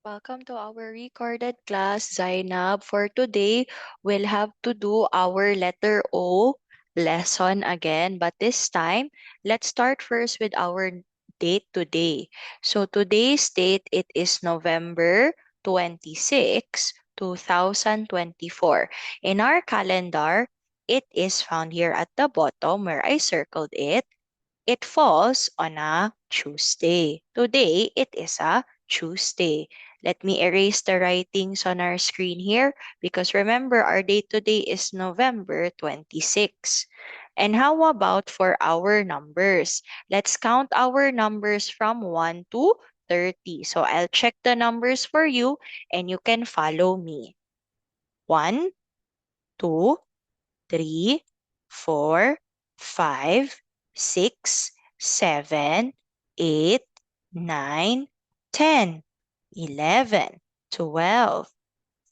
Welcome to our recorded class, Zainab. For today, we'll have to do our letter O lesson again. But this time, let's start first with our date today. So today's date, it is November 26, 2024. In our calendar, it is found here at the bottom where I circled it. It falls on a Tuesday. Today, it is a Tuesday. Let me erase the writings on our screen here because remember, our date today is November 26. And how about for our numbers? Let's count our numbers from 1 to 30. So I'll check the numbers for you and you can follow me. 1, 2, 3, 4, 5, 6, 7, 8, 9, 10, 11, 12,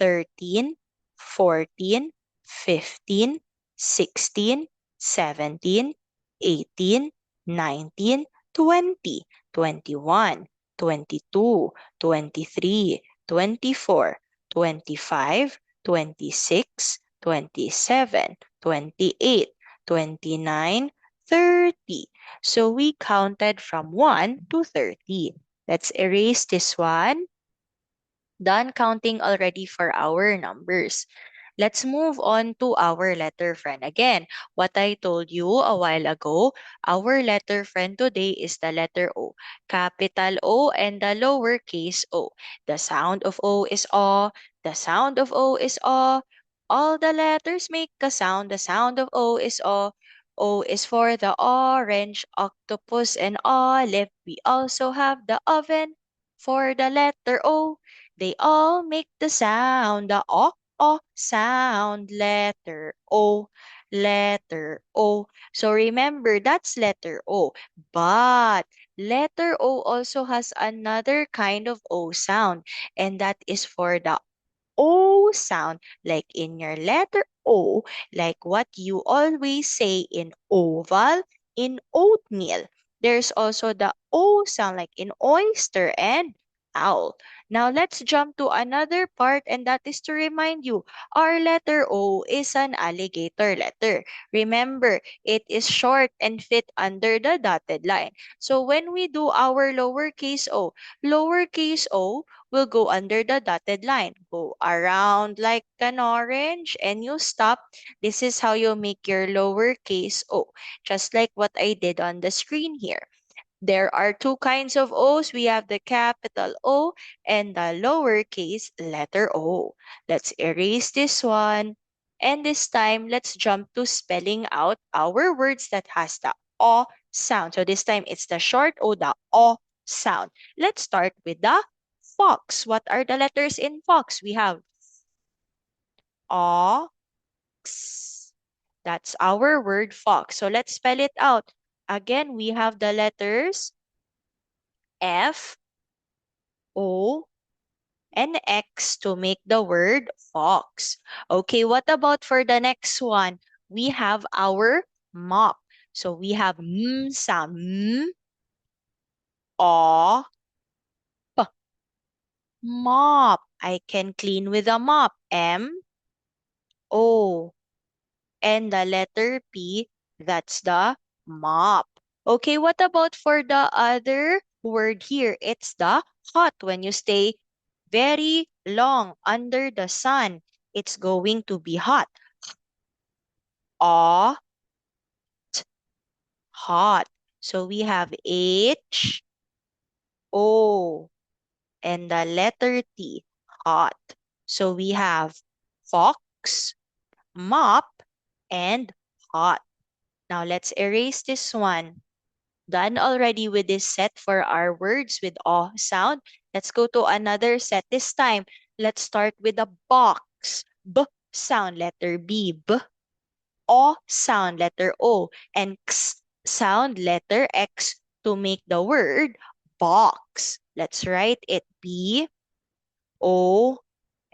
13, 14, 15, 16, 17, 18, 19, 20, 21, 22, 23, 24, 25, 26, 27, 28, 29, 30. So we counted from 1 to 30. Let's erase this one. Done counting already for our numbers. Let's move on to our letter friend. Again, what I told you a while ago, our letter friend today is the letter O. Capital O and the lowercase o. The sound of O is O. The sound of O is O. All the letters make a sound. The sound of O is O. O is for the orange, octopus, and olive. We also have the oven for the letter O. They all make the sound, the O sound, letter O, letter O. So remember, that's letter O. But letter O also has another kind of O sound, and that is for the O sound, like in your letter O, like what you always say in oval, in oatmeal. There's also the O sound, like in oyster and owl. Now let's jump to another part, and that is to remind you, our letter O is an alligator letter. Remember, it is short and fit under the dotted line. So when we do our lowercase o will go under the dotted line. Go around like an orange and you stop. This is how you make your lowercase o, just like what I did on the screen here. There are two kinds of O's. We have the capital O and the lowercase letter O. Let's erase this one. And this time, let's jump to spelling out our words that has the O sound. So this time, it's the short O, the O sound. Let's start with the fox. What are the letters in fox? We have O, X. That's our word fox. So let's spell it out. Again, we have the letters F, O, and X to make the word fox. Okay, what about for the next one? We have our mop. So we have M sound. M, O, P. Mop. I can clean with a mop. M, O. And the letter P, that's the mop. Okay, what about for the other word here? It's the hot. When you stay very long under the sun, it's going to be hot. Hot, hot. So we have H, O, and the letter T, hot. So we have fox, mop, and hot. Now let's erase this one. Done already with this set for our words with O sound. Let's go to another set. This time, let's start with the box. B sound, letter B. B. O sound, letter O. And X sound, letter X to make the word box. Let's write it B, O,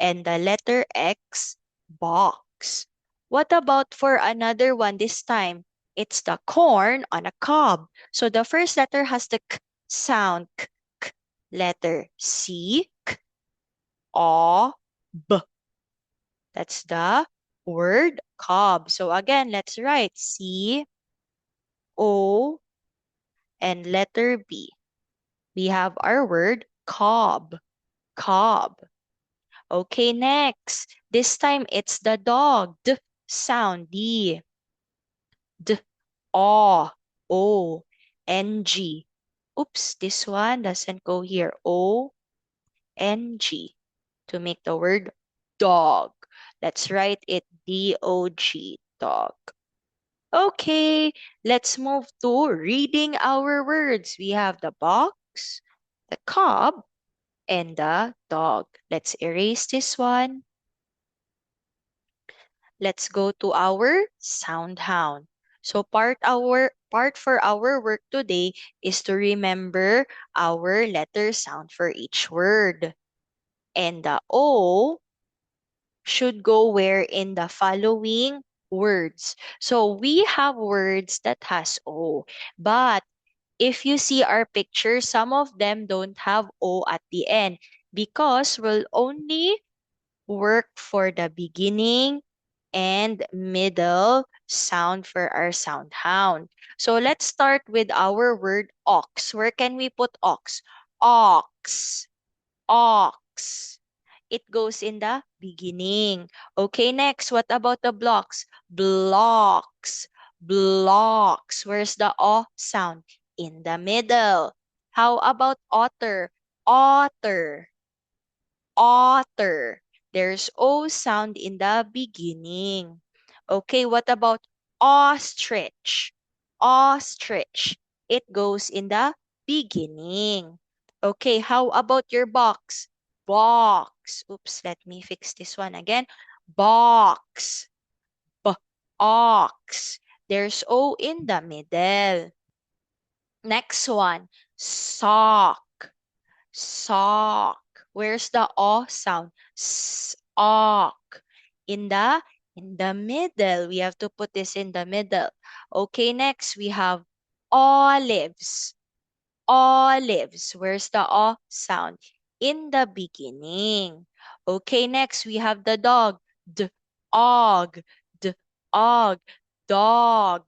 and the letter X, box. What about for another one this time? It's the corn on a cob. So the first letter has the K sound, K, K. Letter C, K. B. That's the word cob. So again, let's write C-O and letter B. We have our word cob. Cob. Okay, next. This time it's the dog. D sound. D. D. O. O. N-G. Oops, this one doesn't go here. O-N-G to make the word dog. Let's write it D-O-G. Dog. Okay, let's move to reading our words. We have the box, the cob, and the dog. Let's erase this one. Let's go to our sound hound. So part for our work today is to remember our letter sound for each word. And the O should go where in the following words. So we have words that has O, but if you see our picture, some of them don't have O at the end because we'll only work for the beginning and middle sound for our sound hound. So let's start with our word ox. Where can we put ox? Ox. Ox. It goes in the beginning. Okay, next, what about the blocks? Blocks. Blocks. Where's the O sound? In the middle. How about otter? Otter. Otter. There's O sound in the beginning. Okay, what about ostrich? Ostrich. It goes in the beginning. Okay, how about your box? Box. Oops, let me fix this one again. Box. Ox. There's O in the middle. Next one. Sock. Sock. Where's the O sound? Sock. In the middle. We have to put this in the middle. Okay, next we have olives. Olives. Where's the O sound? In the beginning. Okay, next we have the dog. Og. Og. Dog.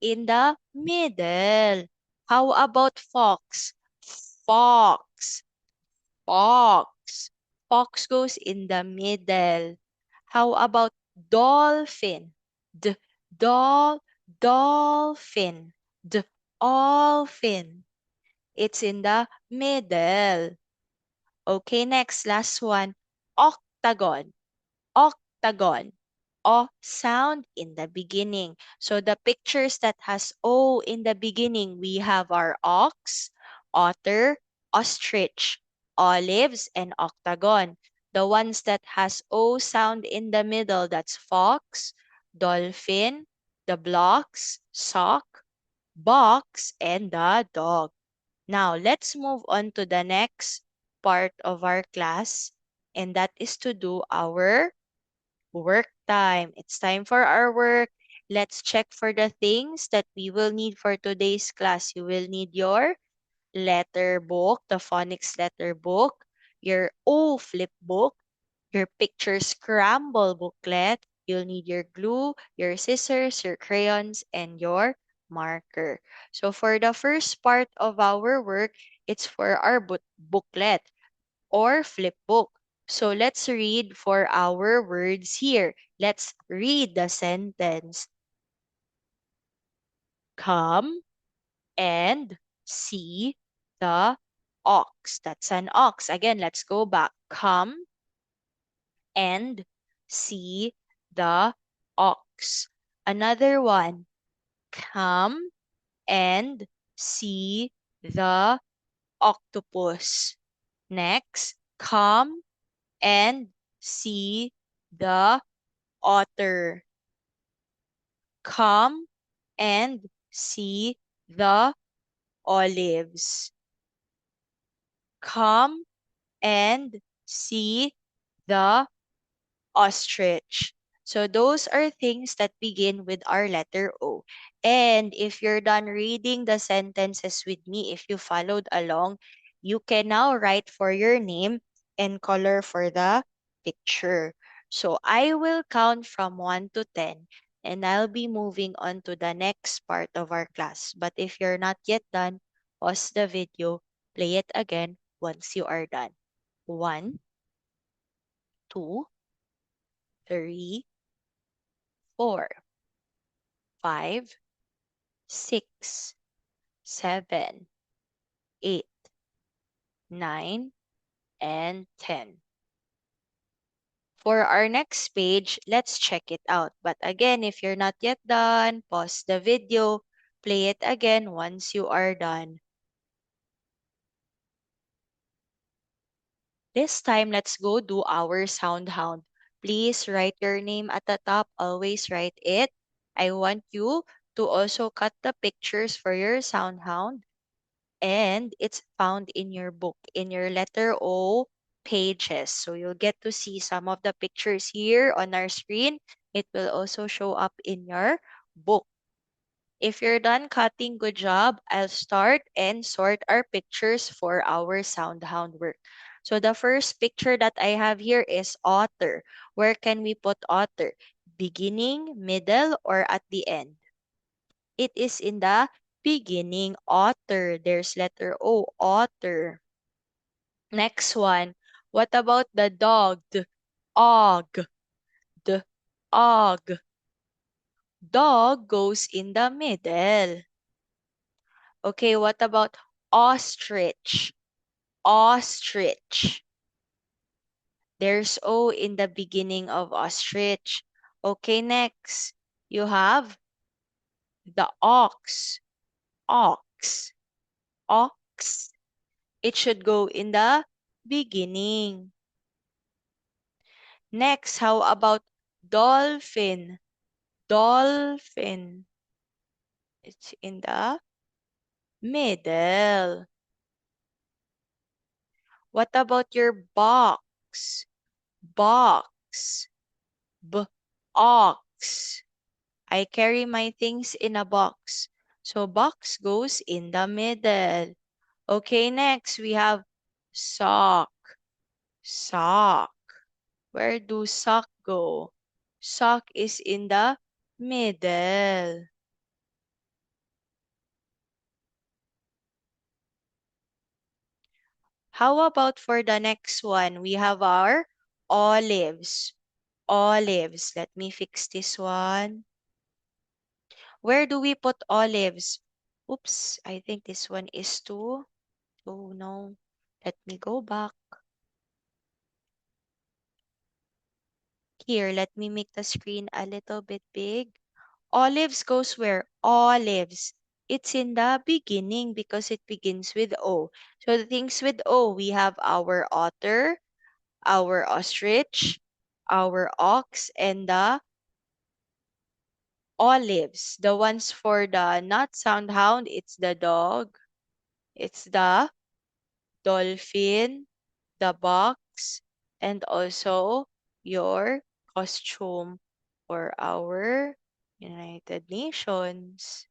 In the middle. How about fox? Fox. Fox. Fox goes in the middle. How about dolphin? D dolphin. Dolphin. It's in the middle. Okay, next, last one. Octagon. Octagon. O sound in the beginning. So the pictures that has O in the beginning, we have our ox, otter, ostrich, olives, and octagon. The ones that has O sound in the middle, that's fox, dolphin, the blocks, sock, box, and the dog. Now, let's move on to the next part of our class, and that is to do our work time. It's time for our work. Let's check for the things that we will need for today's class. You will need your letter book, the phonics letter book, your O flip book, your picture scramble booklet. You'll need your glue, your scissors, your crayons, and your marker. So for the first part of our work, it's for our booklet or flip book. So let's read for our words here. Let's read the sentence. Come and see the ox. That's an ox. Again, let's go back. Come and see the ox. Another one. Come and see the octopus. Next, come and see the otter. Come and see the olives. Come and see the ostrich. So those are things that begin with our letter O. And if you're done reading the sentences with me, if you followed along, you can now write for your name and color for the picture. So I will count from 1 to 10 and I'll be moving on to the next part of our class. But if you're not yet done, pause the video, play it again once you are done. 1, 2, 3, 4, 5, 6, 7, 8, 9, and 10. For our next page, let's check it out. But again, if you're not yet done, pause the video, play it again once you are done. This time, let's go do our sound hound. Please write your name at the top. Always write it. I want you to also cut the pictures for your sound hound. And it's found in your book, in your letter O pages. So you'll get to see some of the pictures here on our screen. It will also show up in your book. If you're done cutting, good job. I'll start and sort our pictures for our sound hound work. So the first picture that I have here is otter. Where can we put otter? Beginning, middle, or at the end? It is in the beginning. Otter. There's letter O, otter. Next one. What about the dog? Og. The og. Dog goes in the middle. Okay, what about ostrich? Ostrich. There's O in the beginning of ostrich. Okay, next. You have the ox. Ox. Ox. It should go in the beginning. Next, how about dolphin? Dolphin. It's in the middle. What about your box? Box. Ox. I carry my things in a box. So box goes in the middle. Okay, next we have sock. Sock. Where do sock go? Sock is in the middle. How about for the next one? We have our olives. Olives. Let me fix this one. Where do we put olives? Oops, I think this one is too. Oh no. Let me go back. Here, let me make the screen a little bit big. Olives goes where? Olives. It's in the beginning because it begins with O. So the things with O, we have our otter, our ostrich, our ox, and the olives. The ones for the not sound hound, it's the dog, it's the dolphin, the box, and also your costume for our United Nations.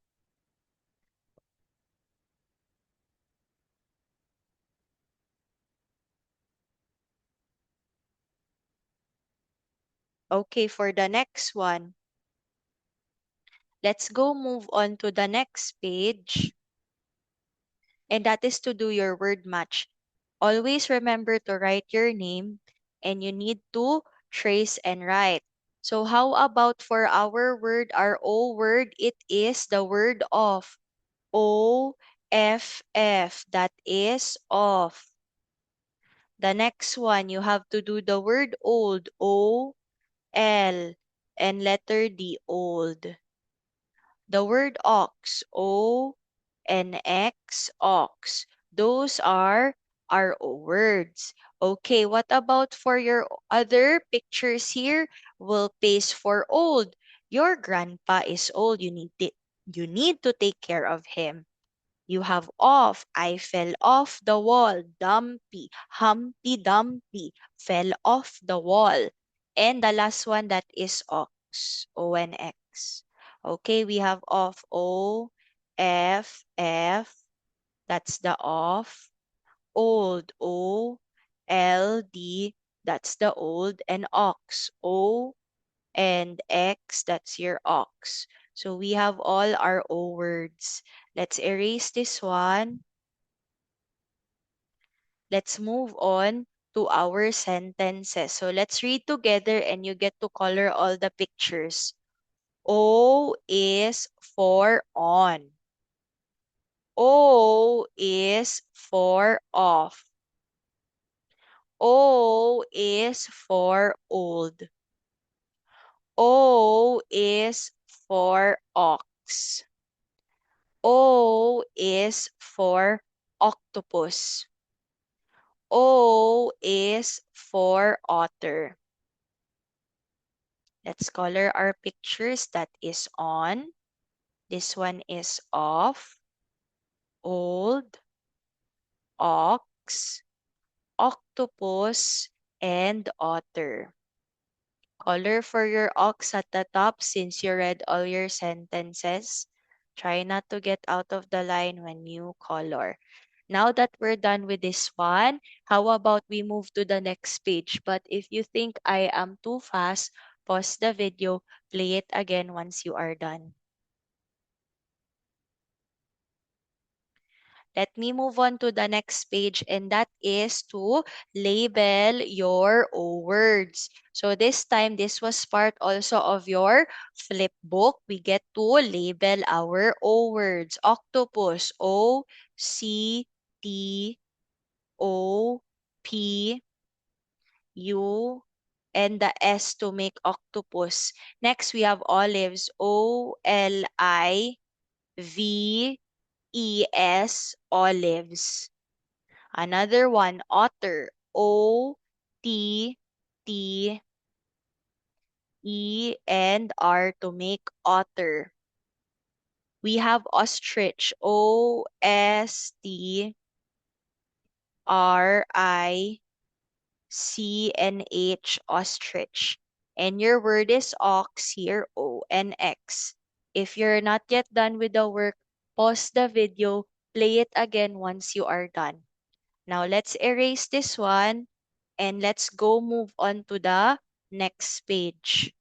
Okay, for the next one, let's go move on to the next page. And that is to do your word match. Always remember to write your name and you need to trace and write. So how about for our word, our O word, it is the word of. O-F-F. That is off. The next one, you have to do the word old. O-L. And letter D, old. The word ox, O and X, ox. Those are our O words. Okay, what about for your other pictures here? We'll paste for old. Your grandpa is old. You need to take care of him. You have off. I fell off the wall. Dumpy. Humpty Dumpty fell off the wall. And the last one that is ox. O-N-X. Okay, we have off. O-F-F. That's the off. Old. O LD, that's the old, and ox, O and X, that's your ox. So we have all our O words. Let's erase this one. Let's move on to our sentences. So let's read together and you get to color all the pictures. O is for on. O is for off. O is for old. O is for ox. O is for octopus. O is for otter. Let's color our pictures. That is on. This one is off, old, ox, octopus, and otter. Color for your ox at the top since you read all your sentences. Try not to get out of the line when you color. Now that we're done with this one, how about we move to the next page? But if you think I am too fast, pause the video, play it again once you are done. Let me move on to the next page, and that is to label your O words. So this time, this was part also of your flip book. We get to label our O words. Octopus, O-C-T-O-P-U, and the S to make octopus. Next, we have olives, O-L-I-V-E-S, olives. Another one, otter. O-T-T-E-and-R to make otter. We have ostrich. O-S-T-R-I-C-N-H, ostrich. And your word is ox here, O-N-X. If you're not yet done with the work, pause the video, play it again once you are done. Now let's erase this one and let's go move on to the next page.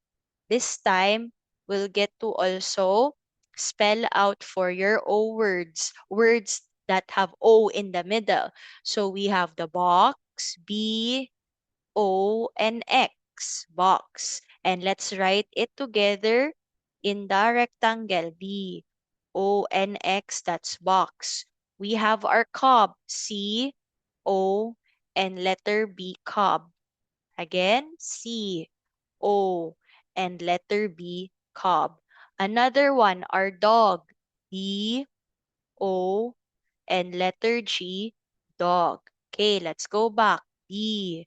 This time, we'll get to also spell out for your O words, words that have O in the middle. So we have the box, B, O, and X, box. And let's write it together in the rectangle, B, O, and X, that's box. We have our cob, C, O, and letter B, cob. Again, C, O, and letter B, cob. Another one, our dog, B, O, and letter G, dog. Okay, let's go back. B,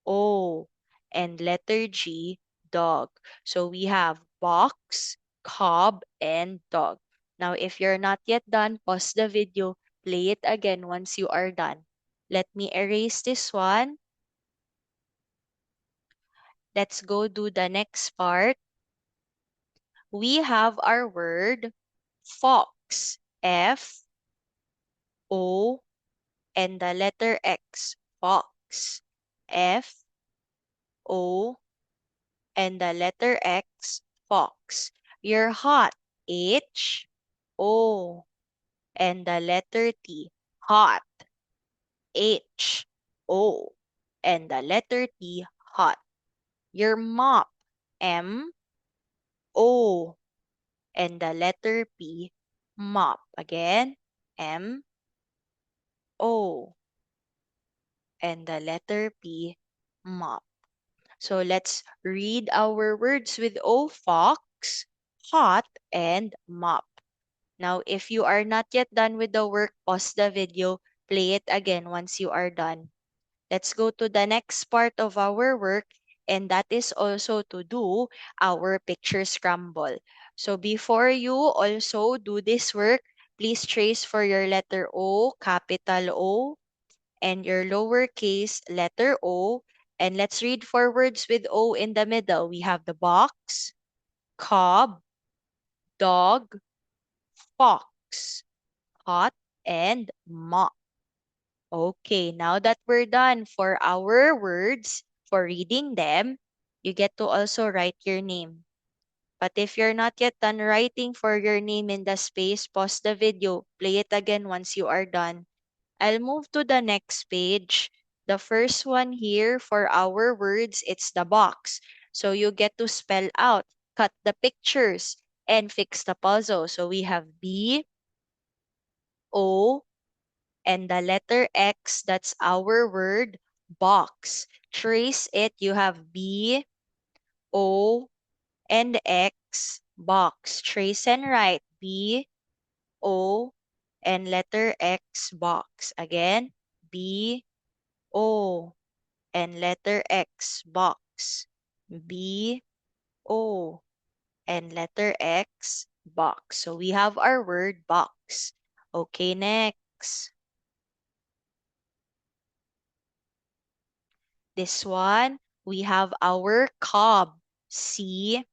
O, and letter G, dog. So we have box, cob, and dog. Now, if you're not yet done, pause the video, play it again once you are done. Let me erase this one. Let's go do the next part. We have our word fox, F, O, and the letter X, fox, F, O, and the letter X, fox. You're hot, H, O, and the letter T, hot, H, O, and the letter T, hot. Your mop, M, O, and the letter P, mop. Again, M, O, and the letter P, mop. So let's read our words with O, fox, hot, and mop. Now, if you are not yet done with the work, pause the video, play it again once you are done. Let's go to the next part of our work, and that is also to do our picture scramble. So before you also do this work, please trace for your letter O, capital O, and your lowercase letter O. And let's read for words with O in the middle. We have the box, cob, dog, fox, hot, and mop. Okay, now that we're done for our words, for reading them, you get to also write your name. But if you're not yet done writing for your name in the space, pause the video, play it again once you are done. I'll move to the next page. The first one here for our words, it's the box. So you get to spell out, cut the pictures, and fix the puzzle. So we have B, O, and the letter X, that's our word, box. Trace it, you have B, O, and X, box. Trace and write B, O, and letter X, box. Again, B, O, and letter X, box. B, O, and letter X, box. So we have our word box. Okay, next. This one, we have our cob, C,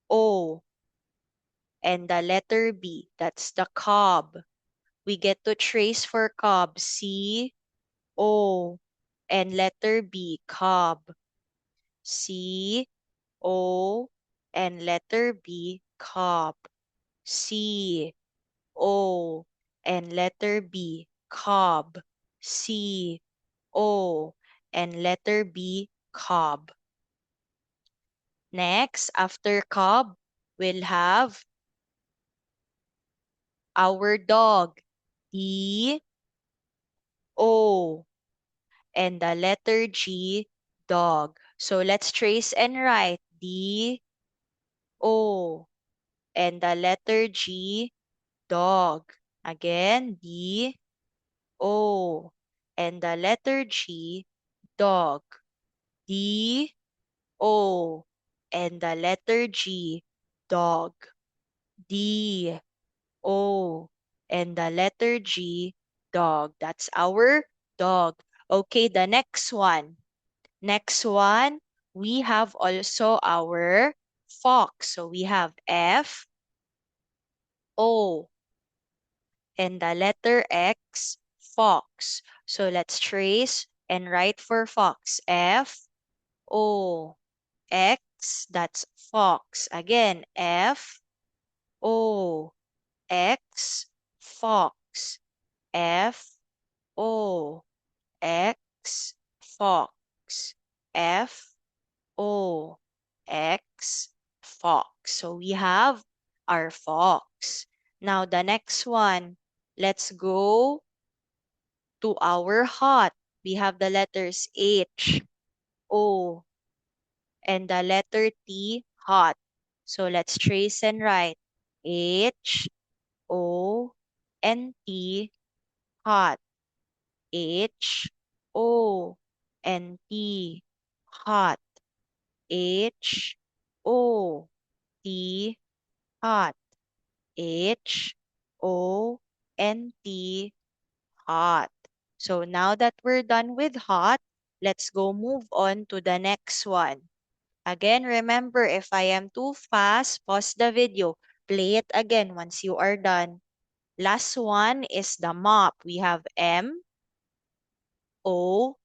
O, and the letter B, that's the cob. We get to trace for cob, C, O, and letter B, cob. C, O, and letter B, cob. C, O, and letter B, cob. C, O, and letter B, cob. Next, after cob, we'll have our dog. D, O, and the letter G, dog. So let's trace and write D, O, and the letter G, dog. Again, D, O, and the letter G, dog. D, O, and the letter G, dog. D, O, and the letter G, dog. That's our dog. Okay, the next one. Next one, we have also our fox. So we have F, O, and the letter X, fox. So let's trace and write for fox. F, O, X, that's fox. Again, F, O, X, fox. F, O, X, fox. F, O, X, fox. So we have our fox. Now the next one, let's go to our hot. We have the letters H, O, and the letter T, hot. So let's trace and write H, O, and T, hot. H, O, and T, hot. H, O, T, hot. H, O, and T, hot. So now that we're done with hot, let's go move on to the next one. Again, remember, if I am too fast, pause the video. Play it again once you are done. Last one is the mop. We have M, O,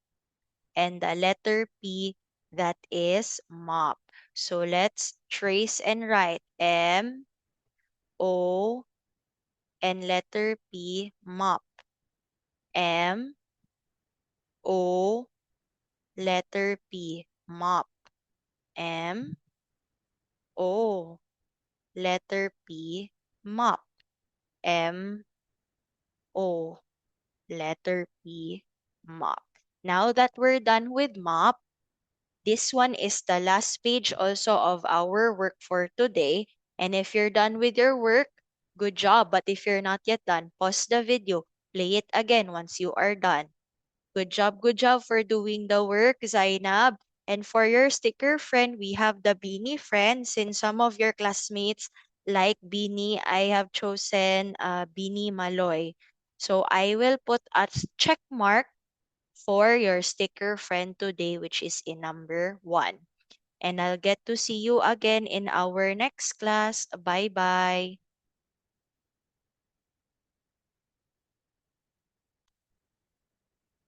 and the letter P, that is mop. So let's trace and write M, O, and letter P, mop. M, O, letter P, mop. M, O, letter P, mop. M, O, letter P, mop. Now that we're done with mop, this one is the last page also of our work for today. And if you're done with your work, good job. But if you're not yet done, pause the video, play it again once you are done. Good job for doing the work, Zainab. And for your sticker friend, we have the Beanie friend. Since some of your classmates like Beanie, I have chosen Beanie Maloy. So I will put a check mark for your sticker friend today, which is in number 1. And I'll get to see you again in our next class. Bye-bye.